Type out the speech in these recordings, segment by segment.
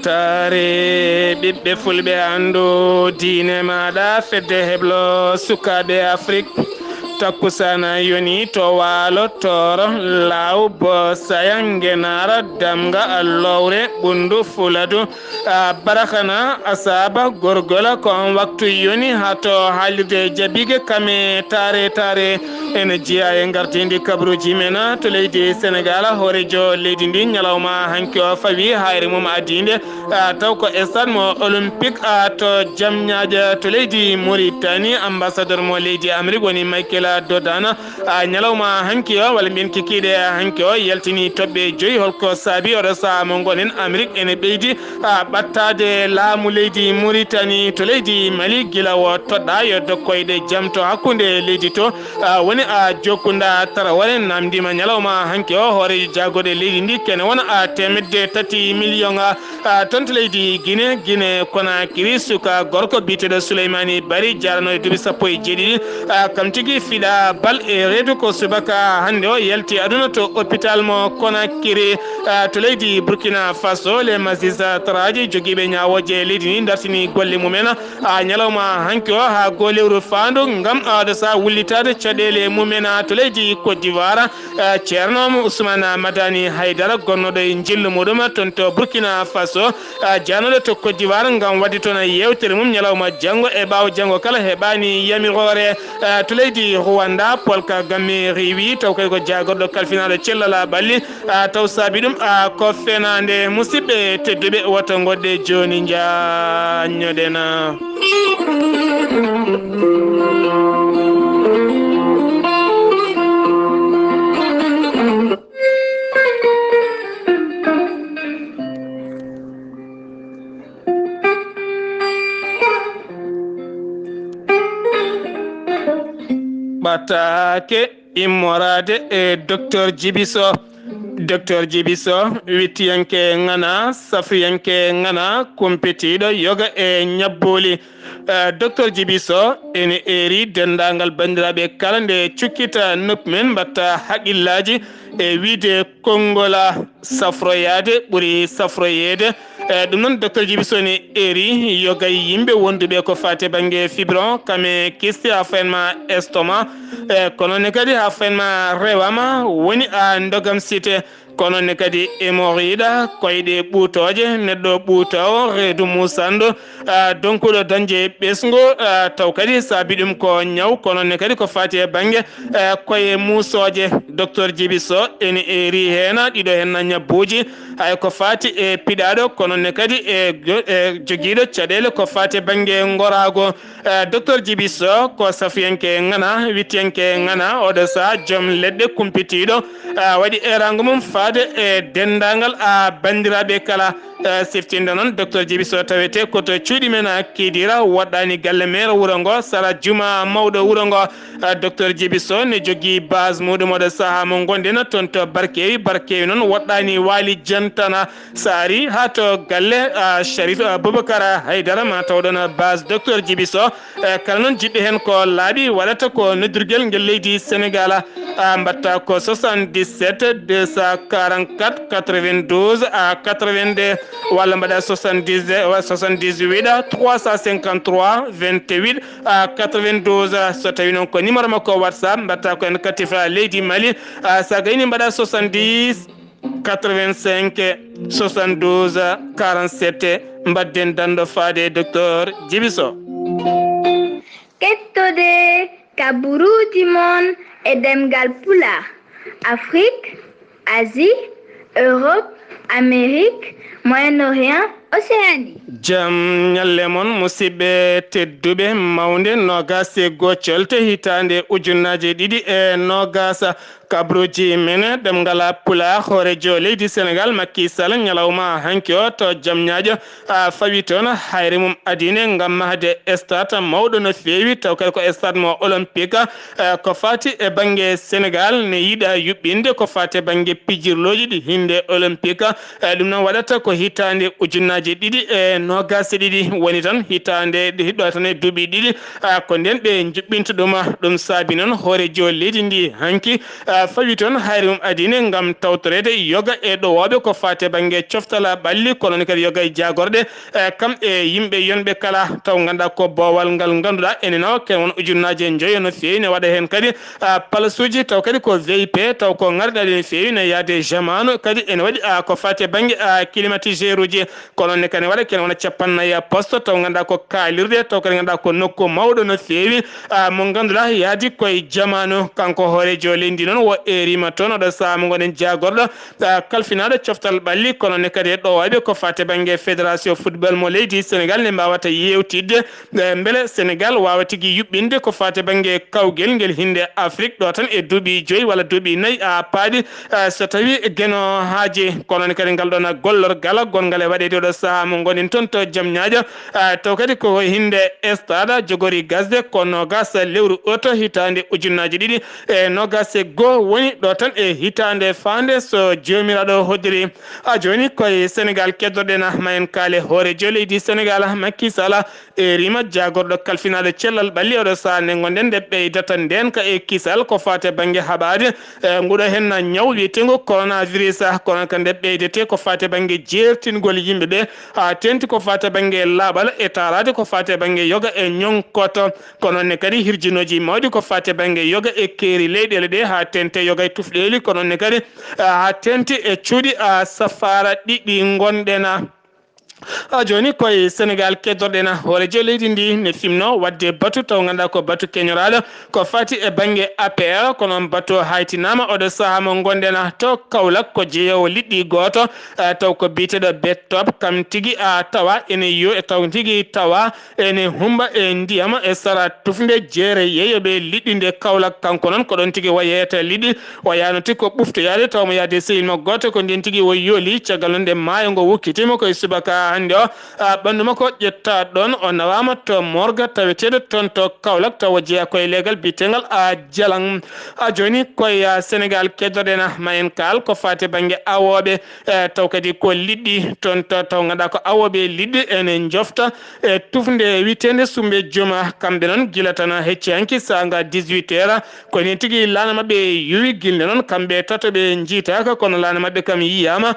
ɓatare ɓiɓɓe fulɓe andu diine maɗa fedde heblo sukaɓe Afrique takkusana yoni to waalo toro law bo sayangenara damga lowre ɓundu fuladu barakana asaba gorgola kon waktu yoni hato haalirde jabige kame tare ene jiya e gartindi kabruji mena to leydi Sénégal horejo leydi ndi ñalawma hanki o fawi hayre mum adinde taw ko stade mo olympique to jamñaje to leydi Mauritanie ambassadeur mo leydi Amérique woni Michael Dodana ñalawma hanki o walla mbiyen kikiɗe hanki o yaltini toɓɓe joyi holko saabi oɗo saha mo gonen Amérique ene ɓeydi ɓattade laamu leydi Mauritanie to leydi Mali gila o toɗɗa yo dokkoyɗe jaam to hakkude leydi to woni Jokunda Tarawale namdima ñalawma hanki o hoore jagoɗe leydi ndi kene wona temedde 3 million ton to leydi Guinée Conakry suka gorko biteɗo Souleymani Bari jaranoɗe duuɓi 17 kam tigui fiɗa bal e reedu ko subaka hande o yalti aduna to hôpital mo Conakry to leydi Burkina Faso le magistrat taraji joguiɓe ñawoje leydi ndi dartini golle mumen ñalawma hanki o ha go lewru fandu gam ɗo sa wullitade caɗele mumen to leydi Côte d'Ivoire ceerno Ousmane Madani Haydara gonnoɗo e jillu muɗum ton to Burkina Faso janoɗo to Côte d'Ivoire gam wadde toon yewtere mum ñalawma janggo e ɓawo janggo kala heɓani yamirore to leydi Rwanda Paul Kagame rewi taw kay ko jagorɗo kalfinaɗo cellala balli taw saabi ɗum ko fenande musidɓe tedduɓe woto goɗɗe joni jañoɗena ɓatake immorade e docteur Djibiso wittiyanke ngana safriyanke ngana competiɗo yoga e ñabboli docteur Djibiso ene eri dendagal bandiraɓe kala nde cukkita noppi men mbatta haqqillaji e wiide kongola safroyade ɓuuri safroyede ɗum noon docteur Djibiso ne eri yoga yimɓe wonduɓe ko fate banggue fibron kame kisti ha fayenma estomac kono ne kadi ha fayenma rewama woni ndogam cité kono ne kadi hémorroïde koyɗe ɓuutoje neɗɗo ɓuutowo reedu musanɗo donc ɗo dañde ɓesgo taw kadi saabi ɗum ko ñaw kono ne kadi ko fati e banggue koye musoje docteur Djibiso ene eri hen ɗiɗo hen ñabbuji hay ko fati e piɗaɗo kono ne kadi e joguiɗo caɗele ko fati banggue gorago docteur Djibiso ko safiyanke ngana wittiyanke ngana oɗo sa joom leɗɗe kumpitiɗo waɗi erango mum faade e dendagal bandiraɓe kala siftinde noon docteur Djibiso tawete koto cuuɗi men Kidira waɗɗani galle maire wuuro ngo sara juma mawɗo wuuro ngo docteur Djibiso ne jogui base muɗum oɗo saaha mo gondena toon to barkewi noon waɗɗani waali jantana saari ha to galle Sharif Boubacar Haydara ma tawɗon base docteur Djibiso kala noon jiɗɗo hen ko laaɓi waɗata ko noddirguel ngel leydi Sénégal mbatta ko 77 244 92 82 walla mbaɗa 78 353 28 92 so tawi noon ko numéro makko WhatsApp mbatta ko en katifa leydi Mali sa gayni mbaɗa 70 85 72 47 mbadden dando faade docteur Djibiso kettode kaburuji mon e demgal pula Afrique, Asie, Europe, Amérique, Moyen-Orient, Océanie. Jam nyalle mon musidɓe tedduɓe mawde nogas e goccol te hitande ujunnaje ɗiɗi e nogas kabruji mene ɗemgala pula horejo leydi Sénégal Macky Sall ñalawma hanki o to jamñaƴo fawi toon hayre mum adine ngam mahde stade mawɗo no fewi taw kadi ko stade mo olympique ko fati e banggue Sénégal ne yiiɗa yuɓɓinde ko fati e banggue pijirloji ɗi hinde olympique africa ɗum noon waɗata ko hitande ujunnaji ɗiɗi e nogas ɗiɗi woni tan hitande hiɗɗo tan e duuɓi ɗiɗi ko nden ɓe juɓɓinta ɗum saabi noon hoorejo leydi ndi hanki fawi toon hayre mum adine gam tawtorede yoga e ɗowoɓe ko fate banggue coftala ɓalli kono kadi yoga e jagorɗe kamɓe yimɓe yonɓe kala taw ganduɗa ko bowal ngal ganduɗa ene nawa ken won ujunnaji joyi no fewi ne waɗa hen kadi palasuji taw kadi ko VIP taw ko garɗaɗi no fewi ne yaade jamanu kadi ene waɗi ko fate banggue climatiseur uji kono ne kane waɗa ken wona capannayyi poste taw ganduɗa ko kalirde taw kadi ganduɗa ko nokku mawɗo no fewi mo ganduɗa yaadi koye jamanu kanko hoorejo leydi noon wo erima toon oɗo saaha mo gonen jagorɗo kalfinaɗo coftal ɓalli kono ne kadi ɗowaɓe ko fate banggue fédération football mo leydi sénégal ne mbawata yewtidde beele sénégal wawa tigui yuɓɓinde ko fate banggue kawguel guel hinde afrique ɗo tan e duuɓi 5 walla duuɓi 4 paaɗi so tawi gueno haaji kono ne kadi ngal ɗon gollorgal gongal e waɗede oɗo saaha mo gonen toon to jaam ñaaƴo taw kadi ko hinde stade jogori gasde ko nogas lewru auto hitande ujunnaji ɗiɗi e nogas e goho woni ɗo tan e hitande fande so jomiraɗo hoddiri joni koye sénégal keddorɗen ma en kaale hoorejo leydi sénégal Macky Sall e rima jagorɗo kalfinaɗo cellal ɓalli oɗo saaha nde gonɗen nde ɓeydata ndenka e kisal ko fate banggue haɓade nguɗo hen ñaw wiyetego coronavirus kono ka nde ɓeydete ko fate banggue jertingol yimɓeɓe ha tenti ko fate banggue laaɓal e tarade ko fate banggue yoga e ñonkoto kono ne kadi hirjinoji mawɗi ko fate banggue yoga e keeri leyɗele ɗe ha tente yoga e tufɗeli kono ne kadi ha tenti e cuuɗi safara ɗiɗi gonɗena joni koye sénégal keddorɗen hoorejo leydi ndi ne fimno wadde batu taw ganduɗa ko batu keñoraɗo ko fati e banggue APR kono batu haytinama oɗo saaha mo gonɗen to Kaolack ko jeeyowo liɗɗi goto taw ko biteɗo bettop kam tigui tawa ene yo e taw tigui tawa ene humba e ndiyam e sara tufde jeere yeeyoɓe liɗɗi nde Kaolack kanko noon ko ɗon tigui wayeta liɗɗi o yano tigui ko ɓuftoyade taw mo yaade sehilmo goto ko nden tigui wo yooli caggal nde maayo ngo wukkitima koye subaka hande o ɓandu makko ƴetta ɗon o nawama to morga taweteɗo toon to Kaolack taw o jeeya koye leegal bitegal jalang joni koye sénégal keddorɗen ma en kaal ko fate banggue awoɓe taw kadi ko liɗɗi toon to taw ganduɗa ko awoɓe liɗɗi ene jofta e tufde witende sumbe juma kamɓe noon guila tan hecci hanki saga 18 heures koni tigui lana mabɓe yuwi guilne noon kamɓe tato ɓe jiitaka kono lana mabɓe kam yiyama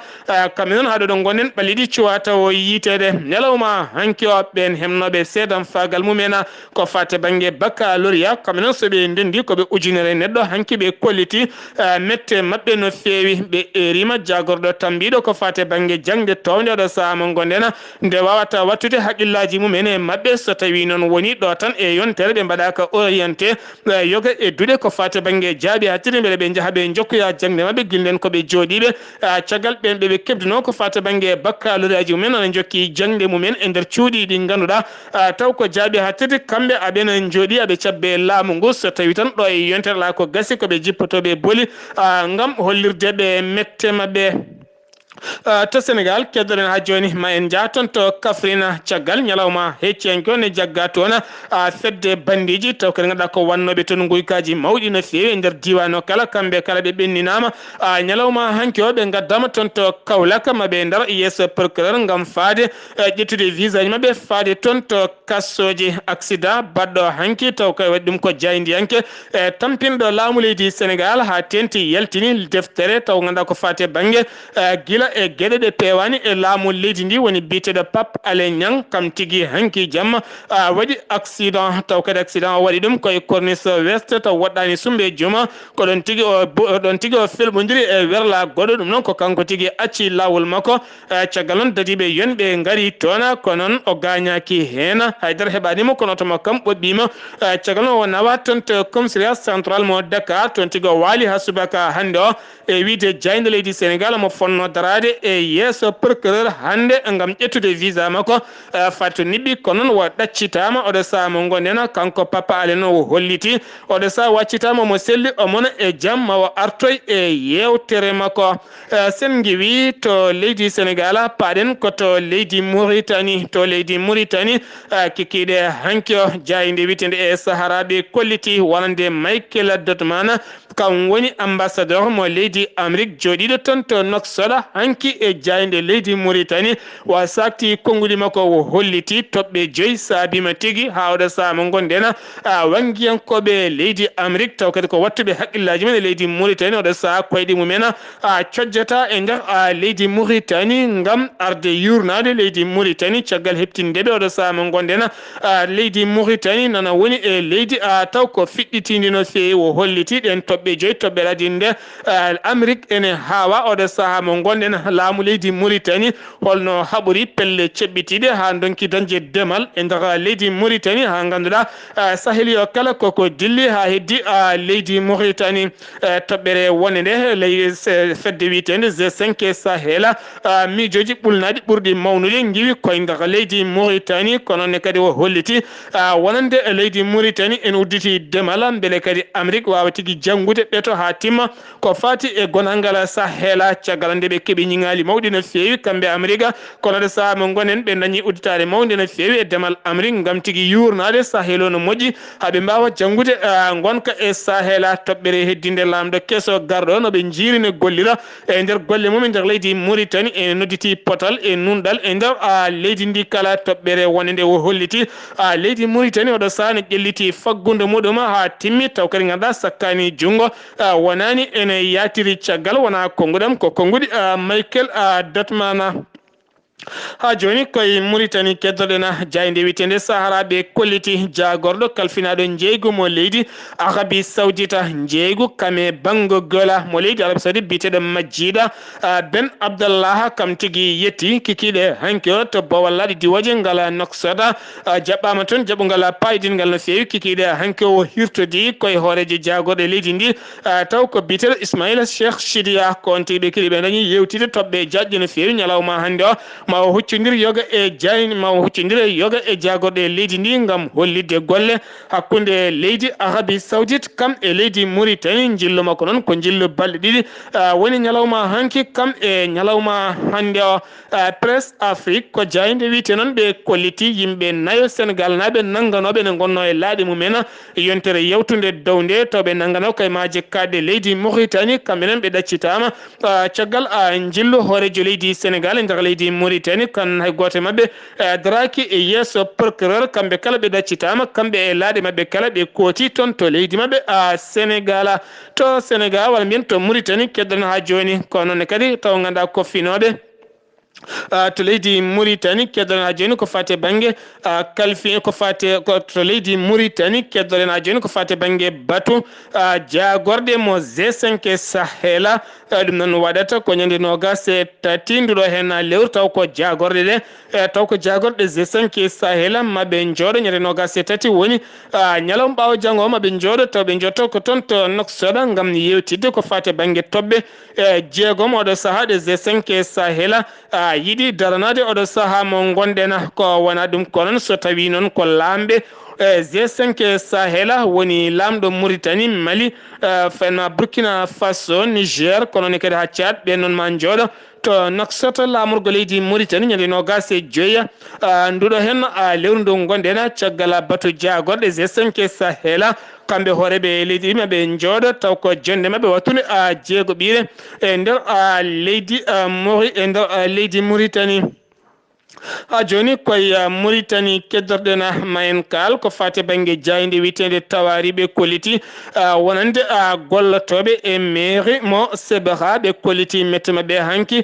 kamɓe noon haɗo ɗo gonen ɓaliɗi cuwa taw yitede ñalawma hanki o ɓen hemnoɓe seedam fagal mumen ko fate banggue baccalauréat kamɓe noon soɓe ndendi koɓe ujunere neɗɗo hanki ɓe kolliti mette mabɓe no fewi ɓe erima jagorɗo tambiɗo ko fate banggue jangde towde oɗo saaha mo gonɗen nde wawata wattude haqqillaji mumen e mabɓe so tawi noon woni ɗo tan e yontere ɓe mbaɗaka orienté yoga e duuɗe ko fate banggue jaaɓi hattide beele ɓe jaaha ɓe jokkoya jangde mabɓe guillen koɓe jooɗiɓe caggal ɓen ɓeɓe kebduno ko fate banggue baccalauréat ji mumen ana jokki jangde mumen e nder cuuɗi ɗi ganduɗa taw ko jaaɓi hattide kamɓe aɓena jooɗi aɓe cabbe laamu ngu so tawi tan ɗo e yontere la ko gasi koɓe jippotoɓe booli gam hollirde ɓe mette mabɓe to sénégal keddoɗen ha joni ma en jaton to Kaffrine caggal ñalawma hecciyanke on e jagga toon fedde bandiji taw kadi ganduɗa ko wannoɓe toon guykaji mawɗi no fewi e nder diwan o kala kamɓe kala ɓe ɓenninama ñalawma hanki o ɓe gaddama toon to Kaolack maɓe dar yesso procureur gam faade ƴettude visa ji mabɓe faade toon to kassoji accident baɗɗo hanki taw kay waɗi ɗum ko jaydiyanke tampinɗo laamu leydi sénégal ha tenti yaltini deftere taw ganduɗa ko fate banggue gila e gueɗe ɗe pewani e laamu leydi ndi woni biteɗo Pape Alé Niang kam tigui hanki jamma waɗi accident taw kadi accident o waɗi ɗum koye corniche west taw woɗɗani sumbe juma ko ɗon tigui o felɓodiri e werla goɗɗo ɗum noon ko kanko tigui acci lawol makko caggal noon dadiɓe yonɓe gaari toon ko noon o gañaki hen haydara heɓanimo kono tomo kam ɓoɓɓima caggal noon o nawa toon to commissariat central mo Dakar toon tigui o waali ha subaka hande o e wiide jayde leydi sénégal mo fonno darade e yesso procureur hande gam ƴettude visa makko fatto niɓɓi ko noon wo ɗaccitama oɗo saaha mo gonɗen kanko Papa Alé no o holliti oɗo saaha waccitama mo selli o mona e jaam ma o artoy e yewtere makko sen giwi to leydi sénégal paɗen koto leydi Mauritanie kikiɗe hanki o jayide witende e Sahara ɓe kolliti wonande Michael Dotman kam woni ambassadeur mo leydi Amérique joɗiɗo toon to Nouakchott hanki e jayde leydi Mauritanie wa sakti kongudi makko o holliti tobbe joyi saabima tigi hawda sama gondena wangiyankoɓe leydi Amérique taw kadi ko wattuɓe haqqillaji men e leydi Mauritanie oɗo saha koyɗi mumena cojjata e nder leydi Mauritanie ngam arde yurnade leydi Mauritanie caggal heptindeɓe oɗo saha mo gondena leydi Mauritanie nana woni e leydi taw ko fiɗɗitindi no feewi o holliti ɗen toɓɓe joyi toɓɓe radinde Amérique ene hawa oɗo saha mo gonɗen laamu leydi Mauritanie holno haɓori pelle ceɓɓitiɗe ha donki dañde demal e nder leydi Mauritanie ha ganduɗa saheli o kala koko dilli ha heddi leydi Mauritanie toɓɓere wonde nde ley fedde witende G5 Sahel miijoji ɓulnaɗi ɓurɗi mawnude giwi koye nder leydi Mauritanie kono ne kadi o holliti wonande leydi Mauritanie en udditi demal beele kadi Amérique wawa tigui janggude ɓeeto ha timma ko fati e gonangal Sahel caggal nde ɓe keeɓi ñiŋali mawɗi no feewi kamɓe Amérique kono de saha mo gonen ɓe dañi udditade mawde no feewi e demal Amérique ngam tigui yurnade Sahel o no moƴƴi haaɓe mbawa janggude gonka e Sahel toɓɓere heddinde lamɗo kesso garɗo no ɓe jiirini gollira e nder golle mum e nder leydi Mauritanie e nodditi potal e nunɗal e nder leydi ndi kala toɓɓere wonde nde o holliti leydi Mauritanie oɗo saha ne ƴelliti faggude muɗum ha timmi taw kadi ganduɗa sakkani junggo wonani ene yatiri caggal wona konguɗam ko konguɗi Michael Datmana ha joni koye Mauritanie keddoɗena jayde witende Sahara ɓe kolliti jagorɗo kalfinaɗo jeygu mo leydi Arabie Saoudita jeygu kame bango gola mo leydi Arabie Saoudite biteɗo majjiɗa Ben Abdallah kam tigui yetti kikiɗe hanki o to bawallaɗi diwaje ngala noksata jaɓɓama toon jaɓugal payidingal no fewi kikiɗe hanki o hirtodi koye hooreji jagorɗo leydi ndi taw ko biteɗo Ismaïla Cheikh Chidia ko on tigui ɓe kiɗi ɓe dañi yewtide toɓɓe jaƴƴe no fewi ñalawma hande o ma o huccodir yoga e jayni ma o huccodir yoga e jagorɗe leydi ndi ngam hollidde golle hakkude leydi Arabie Saoudite kam e leydi Mauritanie jillu makko noon ko jillu balɗe ɗiɗi woni ñalawma hanki kam e ñalawma hande o Presse Afrique ko jayde wiite noon ɓe kolliti yimɓe nayo Sénégal naɓe nangganoɓe ne gonno e laaɗi mumen yontere yewtude dawde to ɓe nanggano koye maje kadde leydi Mauritanie kamɓe noon ɓe ɗaccitama caggal jillu hoorejo leydi Sénégal e nder leydi Mauritanie kan hay goto mabɓe daraki e yesso procureur kamɓe kala ɓe ɗaccitama kamɓe e laaɗe mabɓe kala ɓe kooti toon to leydi mabɓe Sénégal to Sénégal walla mbiyen to Mauritanie keddono ha joni kono noon kadi taw ganduɗa koffinoɓe to leydi Mauritanie keddoɗen ha joni ko fate banggue kalfi ko fate to leydi Mauritanie keddoɗen ha joni ko fate banggue batu jagorɗe mo G5 Sahel ɗum noon waɗata ko ñande nogas e tati nduɗo hen lewru taw ko jagorɗe ɗe taw ko jagorɗe G5 Sahel maɓe jooɗo ñande nogas e tati woni ñalawma ɓawo janggo maɓe jooɗo taw ɓe jotto ko toon to Nouakchott gam yewtidde ko fate banggue toɓɓe jeegom oɗo saaha ɗe G5 Sahel yiɗi daranade oɗo saaha mo gonɗen ko wona ɗum ko noon so tawi noon ko lamɓe G5 Sahel woni lamɗo Mauritanie Mali fenma Burkina Faso Niger kono ne kadi ha Tchad ɓen noon ma jooɗo to Nouakchott lamurgo leydi Mauritanie ñande nogas e joyya nduɗo hen lewru ndu gonɗen caggal batu jagorɗe G5 Sahel kamɓe hooreɓe leydi maɓe jooɗo taw ko jonde maɓɓe wattude jeego ɓiire e nder leydi e nder leydi Mauritanie ha joni koye Mauritanie keddorɗen mayen kal ko fate banggue jayde witende tawariɓe kolliti wonande gollotoɓe e mairie mo Sebra ɓe kolliti mette mabɓe hanki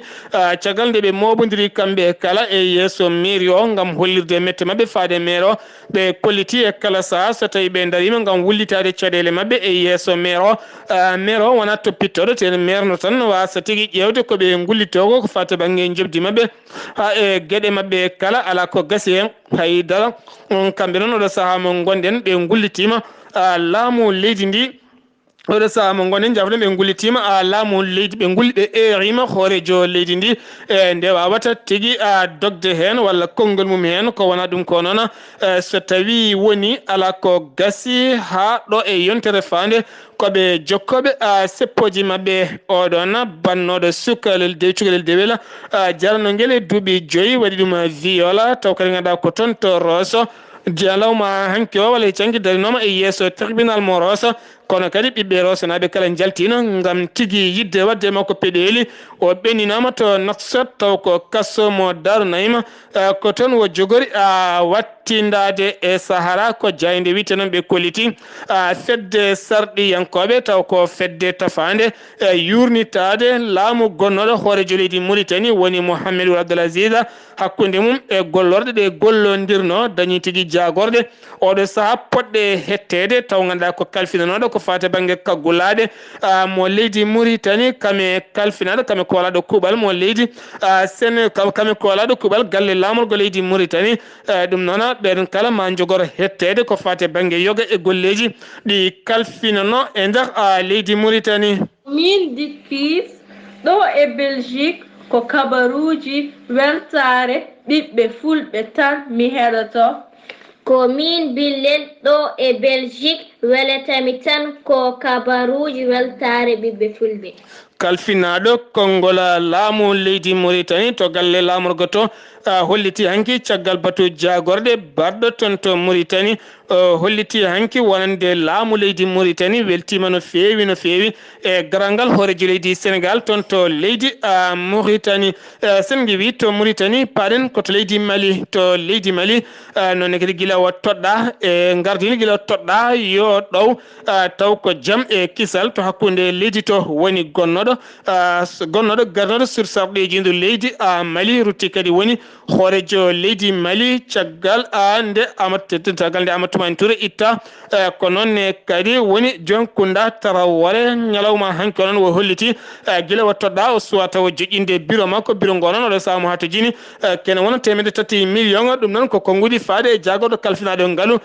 caggal nde ɓe mobodiri kamɓe kala e yesso mairie o gam hollirde mette mabɓe faade maire o ɓe kolliti e kala saaha so tawi ɓe darima gam wullitade caɗele mabɓe e yesso maire o wona toppittoɗo te maire no tan wasa tigui ƴewde koɓe gullitogo ko fate banggue jobdi mabɓe ha e gueɗe mabɓe kala ala ko gasi hen haydara kamɓe noon oɗo saaha mo gonɗen ɓe gullitima laamu leydi ndi oɗo saaha mo gonen jawɗen ɓe gullitima laamu leydi ɓe gulli ɓe erima hoorejo leydi ndi e nde wawata tigui dogde hen walla konngol mum hen ko wona ɗum ko noon so tawi woni ala ko gasi ha ɗo e yontere fande koɓe jokkoɓe seppoji mabɓe oɗon bannoɗo cukalel dewel jarano guel e duuɓi 5 waɗi ɗum viola taw kadi ganduɗa ko toon to Rosso jalawma hanki o walla canki darinoma e yesso tribunal mo Rosso kono kadi ɓiɓɓe rosanaɓe kala jaltino ngam tigi yidde wadde makko peɗeli o ɓenninama to Nouakchott taw ko kasso mo Darou Naima ko toon wo jogori wattindade e Sahara ko jayde wiite noon ɓe kolliti fedde sarɗiyankoɓe taw ko fedde tafande yurnitade laamu gonnoɗo hoorejo leydi Mauritanie woni Mouhamadou Abdoul Aziz hakkunde mum e gollorɗe ɗe gollondirno dañi tigui jagorɗe oɗo saaha poɗɗe hettede taw ganduɗa ko kalfinanoɗo ko fate banggue kaggulaɗe mo leydi Mauritanie kame kalfinaɗo kame ko walaɗo kuuɓal mo leydi kame ko walaɗo kuuɓal galle lamorgo leydi Mauritanie ɗum noon ɓeɗon kala ma jogoro hettede ko fate banggue yoga e golleji ɗi kalfinano e nder leydi Mauritanie. Min Dikpis ɗo e Belgique ko kabaruji weltare ɓiɓɓe fulɓe tan mi heɗoto. Ko min Billel ɗo e Belgique weletami tan ko kabaruji weltare ɓiɓɓe fulɓe. Kalfinaɗo kongola laamu leydi Mauritanie to galle lamorgo to holliti hanki caggal batu jagorɗe barɗo ton to Mauritanie holliti hanki wonande laamu leydi Mauritanie weltima no fewi e garangal hoorejo leydi Sénégal ton to leydi Mauritanie sen wi to Mauritanie paɗen koto leydi Mali to leydi Mali nonne kadi gila o toɗɗa e gardini gila toɗɗa yo ɗow taw ko jaam e kisal to hakkude leydi to woni gonnoɗo garnoɗo sur sarɗeji ndu leydi Mali rutti kadi woni hoorejo leydi Mali caggal nde tagal nde Amadou Touré itta ko nonne kadi woni Jonkunda Traoré ñalawma hanki onon wo holliti gila o toɗɗa o suwa taw joƴƴinde bureau makko bureau ngo noon oɗo saaha mo hato jini kene wona 3 million ɗum noon ko konngudi faade e jagorɗo kalfinaɗo ngaalu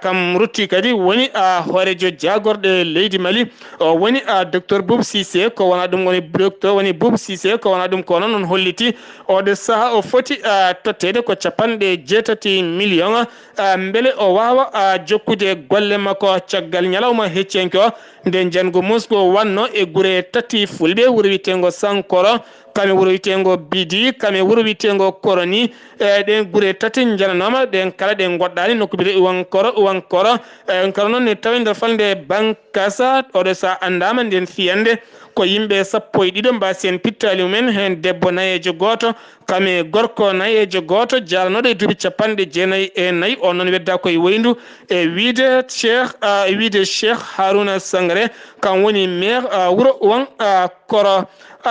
kam rutti kadi woni hoorejo jagorɗe leydi Mali o woni docteur Boub Cissé ko wona ɗum woni docteur woni Boub Cissé ko wona ɗum ko noon on holliti oɗo saaha o foti tottede ko 80 million beele o wawa jokkude golle makko caggal ñalawma heccenke o nde jango Moscou wanno e guure tati fulɓe wuuro witengo Sankoro kame wuuro witengo Bidi kame wuuro witengo Koroni ɗen guure tati jananoma ɗen kala ɗe goɗɗani nokku bide uwankoro kala noon ne tawi nder falde Bankasa oɗo sa andama nden fiyande ko yimɓe 12 mbasen pittali mumen hen debbo nayejo goto kame gorko nayejo goto jaranoɗo e duuɓi 94 on noon wedda koye woyndu e wiide Cheikh Harouna Sangaré kan woni maire wuuro uwan koro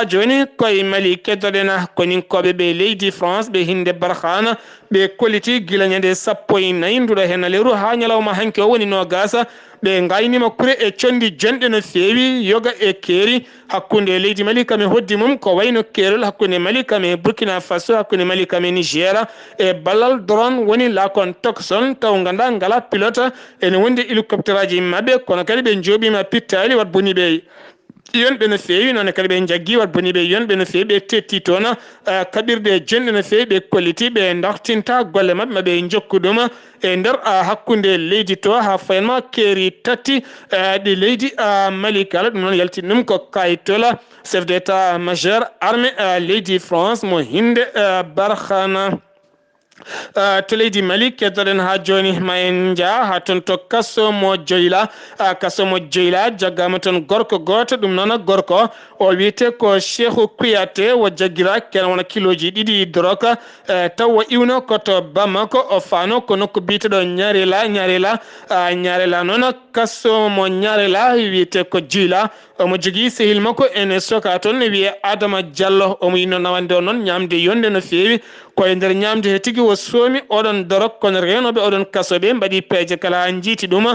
joni koye Mali keddoɗen koninkoɓe ɓe leydi France ɓe hinde Barkhana ɓe kolliti gila ñande 14 nduɗo hen lewru ha ñalawma hanki o woni no gasa ɓe gaynima kure e condi jonɗe no fewi yoga e keeri hakkunde leydi Mali kame hoddi mum ko wayno keerol hakkunde Mali kame Burkina Faso hakkunde Mali kame Niger e ballal drone woni lakon tokson taw ganda ngala pilote ene wonde hélicoptère aji mabɓe kono kadi ɓe jooɓima pittali wat boni ɓe yonɓe no fewi noon kadi ɓe jaggi wat boni ɓe yonɓe no fewi ɓe tetti toon kaɓirɗe jonɗe no fewi ɓe kolliti ɓe dartinta golle mabɓe maɓe jokku ɗum e nder hakkunde leydi to ha fayanma keeri tati ɗi leydi Mali kala ɗum noon yaltin ɗum ko kayitola chef d' état majeur armée leydi France mo hinde Barkhana to leydi Mali keddoɗen ha joni ma en jaa ha toon to kasso mo Dioyla jaggama toon gorko goto ɗum noon gorko o wiyete ko Cheikhou Kouyaté wo jaggira ken wona kiloji 2 drogue taw o iwno koto Bamako o fano ko nokku biteɗo ñarela noon kasso mo ñarela wiyete ko Dioyla omo jogui sehil makko ene soka toon ne wiye Adama Diallo omo yinno nawande o noon ñamde yonde no fewi koye nder ñamde he tigui o soomi oɗon dorog kono renoɓe oɗon kasoɓe mbaɗi peeje kala jiiti ɗum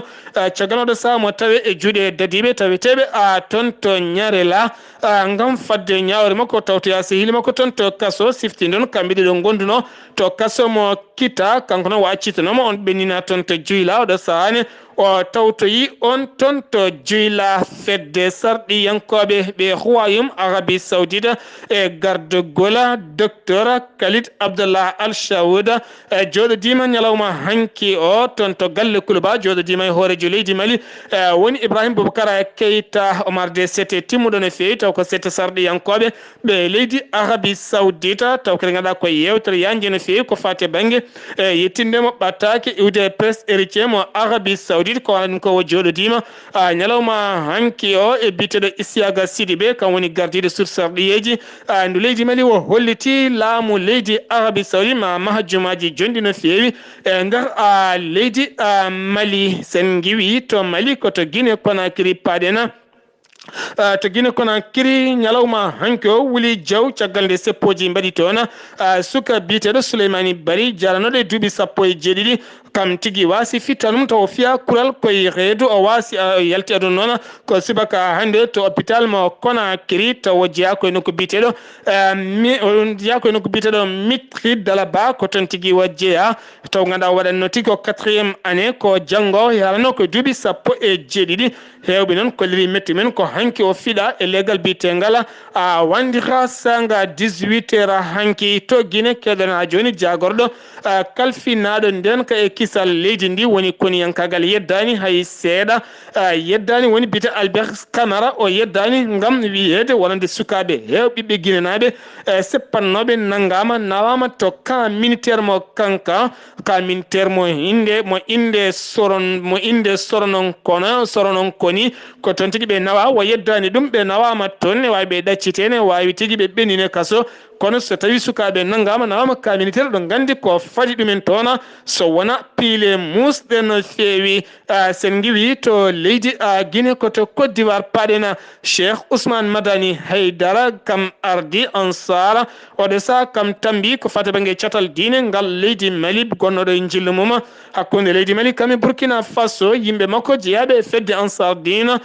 caggal oɗo saaha mo tawe e juuɗe dadiɓe taweteɓe toon to ñarela gam fadde ñawre makko tawtoya sehili makko toon to kaso siftinde on kamɓe ɗiɗo gonduno to kaso mo Kita kanko noon o accitanoma on ɓennina toon to Dioyla oɗo sahane o tawtoyi on toon to Dioyla fedde sarɗiyankoɓe ɓe royaume Arabie Saoudite e gardegol docteur Khalid Abdallah Al Chaoud joɗodima ñalawma hanki o toon to galle Kuluba joɗodima e hoorejo leydi Mali woni Ibrahima Boubacara Keita Omar de Sete timmuɗo no fewi taw ko sette sarɗiyankoɓe ɓe leydi Arabie Saoudite taw kadi ganduɗa ko yewtere yanje no fewi ko fate banggue yettindemo ɓattake iwde presse héritier mo Arabie Saoudite ko an ko joɗodima ñalawma hanki o e biteɗo Isiaga Sidibé kam woni gardiɗo sursarɗiyeji ndu leydi Mali o holliti laamu leydi Arabie Saoudite ma mahjumaji jondi no feewi e nder leydi Mali sen giwi to Mali koto Guinée Conakry paɗena to Guinée Conakry ñalawma hanki o wuli jaw caggal nde seppoji mbaɗi toon suka biteɗo Souleymani Bari jaranoɗo e duuɓi 17 kam tigi wasi fittanum taw fiya kural koye reedu o wasi yalti adun noon ko subaka hande to hôpital mo Conakry taw jeeya koye nokku biteɗo jeeya koye nokku biteɗo Mitri Dalaba ko ton tigi wa jeeya taw ganduɗa waɗanno tigi ko 4e année ko janggo yarano ko duuɓi 17 hewɓe noon kolliri metti men ko hanki o fiɗa e leggal bitengal wandira sanga 18h hanki to Guinée keɗana joni jagorɗo kalfinaɗo nden ka e kisal leydi ndi woni koniyankagal yeddani hay seeɗa yeddani woni bite Albert Camara o yeddani ngam wiyede wonande sukaɓe hewɓiɓe guinenaɓe seppannoɓe naggama nawama to camp militaire mo kanka camp militaire mo inde soronon koni ko ton tigi ɓe nawa o yeddani ɗum ɓe nawama toon ne wawi ɓe ɗaccitene wawi tigi ɓe ɓenine kaso kono so tawi sukaɓe naggama nawama camp militaire ɗo gandi ko faɗi ɗumen toon so wona piile musɗe no feewi sen giwi to leydi Guinée koto Côte d'Ivoire paɗena Cheikh Ousmane Madani Haydara kam ardi Ansar oɗo sa kam tambi ko fata banggue catal diine ngal leydi Mali gonnoɗo e jillu mum hakkude leydi Mali kam e Burkina Faso yimɓe makko jeeyaɓe e fedde Ansar dine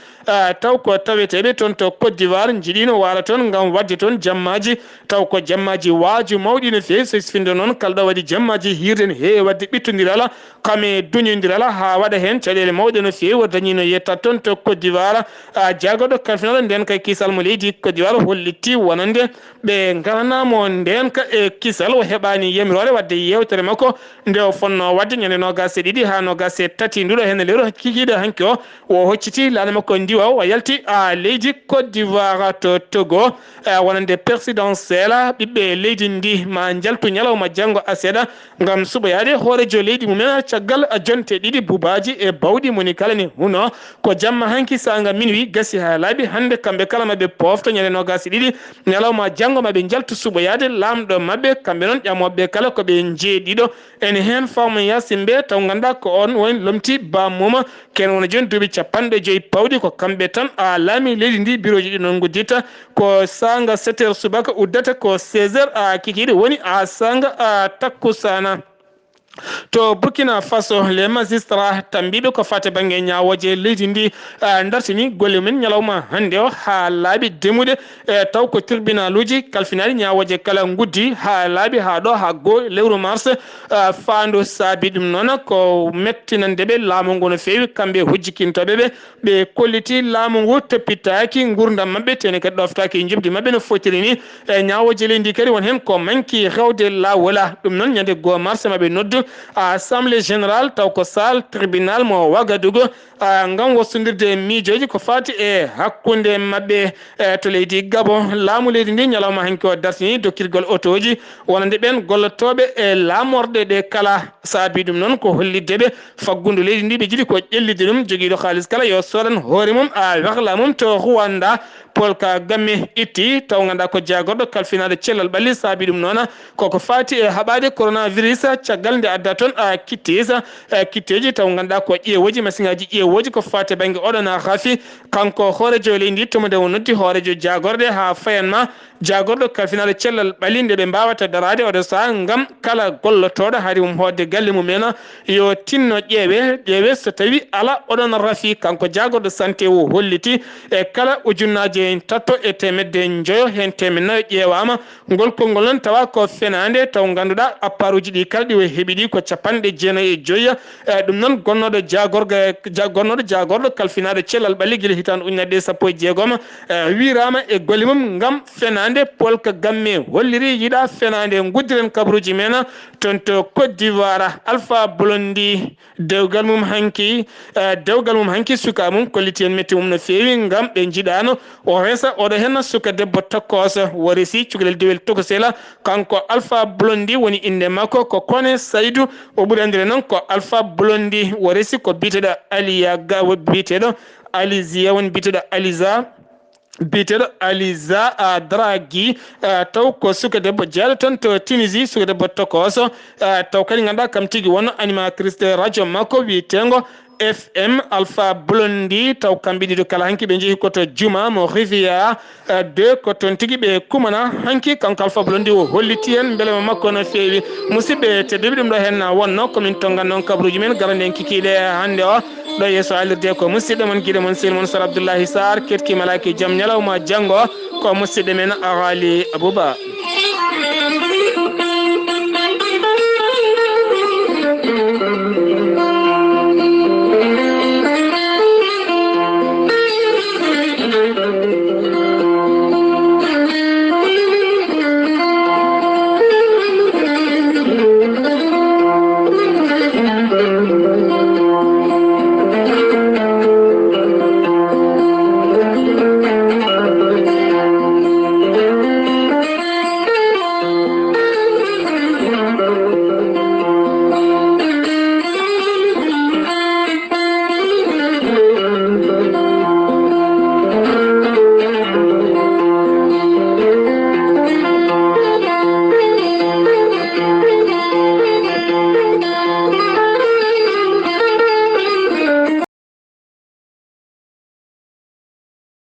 taw ko taweteɓe toon to Côte d'Ivoire jiiɗino wara toon gam wadde toon jammaji taw ko jammaji waaju mawɗi no feewi so finde noon kalɗo waɗi jammaji hirde ne heewi wadde ɓittodirala kame duñodirala ha waɗa hen caɗele mawɗe no feewi o dañino yetta toon to Côte d'Ivoire jagoɗo kalfinaɗo nden kay kisal mo leydi Côte d'Ivoire holliti wonande ɓe garanamo nden ka e kisal o heɓani yamirore wadde yewtere makko nde o fonno wadde ñande 23 ha 23 nduɗo hen lewru kikiɗe hanki o hocciti laana makko ndiwa o yalti leydi Côte d'Ivoire to Togo wonande présidentiel ɓiɓɓe leydi ndi ma jaltu ñalawma janggo aseeɗa gam suɓoyade hoorejo leydi mumen caggal jonte ɗiɗi bubaji e bawɗi moni kala ni huno ko jamma hanki sanga minuit gasi ha laaɓi hande kamɓe kala maɓe pofto ñande 22 ñalawma janggo maɓe jaltu suɓoyade lamɗo maɓɓe kamɓe noon ƴamoɓe kala koɓe jeeɗiɗo ene hen fawma yasimɓe taw ganduɗa ko on woni lomti bamuma ken wona joni duuɓi 50 pawɗi ko kamɓe tan laami leydi ndi bureau ji ɗi noon guddita ko sanga 7h subaka uddata ko 16h kikiɗe woni sanga takkusana to Burkina Faso les magistrats tambiɓe ko fate banggue ñawoje leydi ndi dartini golle men ñalawma hande o ha laaɓi demude taw ko tribunal uji kalfinaɗi ñawoje kala guddi ha laaɓi ha ɗo ha goo lewru mars faandu saabi ɗum noon ko mettinandeɓe laamu ngu no feewi kamɓe hujjikintoɓeɓe ɓe kolliti laamu ngu toppitaki gurdam mabɓe tene kadi ɗoftaki jibdi mabɓe no fotiri ni ñawoje leydi ndi kadi won hen ko manki rewde lawola ɗum noon ñande 2 mars maɓe noddu assemblée générale taw ko sal tribunal mo Wagadugu ngam wosodirde miijoji ko fati e hakkunde mabɓe to leydi Gabon laamu leydi ndi ñalawma hanki o dartini dokkirgol otoji wonande ɓen gollotoɓe e laamorde ɗe kala saabi ɗum noon ko holliddeɓe faggudu leydi ndi ɓe jiiɗi ko ƴellide ɗum joguiɗo haalis kala yo sodan hoore mum wahla mum to Rwanda Paul Kagame itti taw ganduɗa ko jagorɗo kalfinade cellal ɓalli saabi ɗum noon koko fati e haɓade coronavirus caggal nde adda toon kitteji taw ganduɗa ko ƴeewoji masiŋaji ƴeewoji ko fati banggue oɗon rafi kanko hoorejo leydi ndi tomo nde o noddi hoorejo jagorɗe ha fayanma jagorɗo kalfinade cellal ɓalli nde ɓe mbawata darade oɗo saaha ngam kala gollotoɗo haari mum hodde galle mumen yo tinno ƴeewe so tawi ala oɗon rafi kanko jagorɗo santé o holliti e kala ujunnaje tatto e temedde joyo hen temen ƴeewama ngol konngol noon tawa ko fenande taw ganduɗa apparuji ɗi kala ɗi heeɓiɗi ko 95 ɗum noon gonnoɗo jagorɗo kalfinade cellal ɓalli guila hitande ujunere 16 wirama e golle mum ngam fenande Paul Kagame holliri yiɗa fenande guddiren kabaruji men toon to Côte d'Ivoire Alpha Blondy dewgal mum hanki suka mum kolliti en metti mum no feewi ngam ɓe jiiɗano o resa oɗo hen suka debbo tokkoso worisi cukalel dewel tokosela kanko Alpha Blondy woni inde makko ko Kone Saïd hamidou o ɓuri andire noon ko Alpha Blondy o resi ko biteɗo Aliya ga biteɗo Alizia woni biteɗo Aliza biteɗo Aliza Draghi taw ko suka debbo jeeɗo toon to Tunisie suka debbo tokoso taw kadi ganduɗa kam tigui wonno animatrice radio makko wiyetengo FM Alpha Blondy taw kamɓe ɗiɗo kala hanki ɓe jeehi koto Juma mo Riviera 2 ko toon tigui ɓe kumana hanki kanko Alpha Blondy o holliti hen beele makko no feewi musidɓe tedduɓe ɗum ɗo hen wonno komin tongan noon kabaruji men garande en kikiɗe hande o ɗo yesso alirde ko musidɗo mon guiɗo mon sehil mon Sar Abdoullahi Sarr ketki malaki jaam ñalawma janggo ko musidɗo men Arali Abouba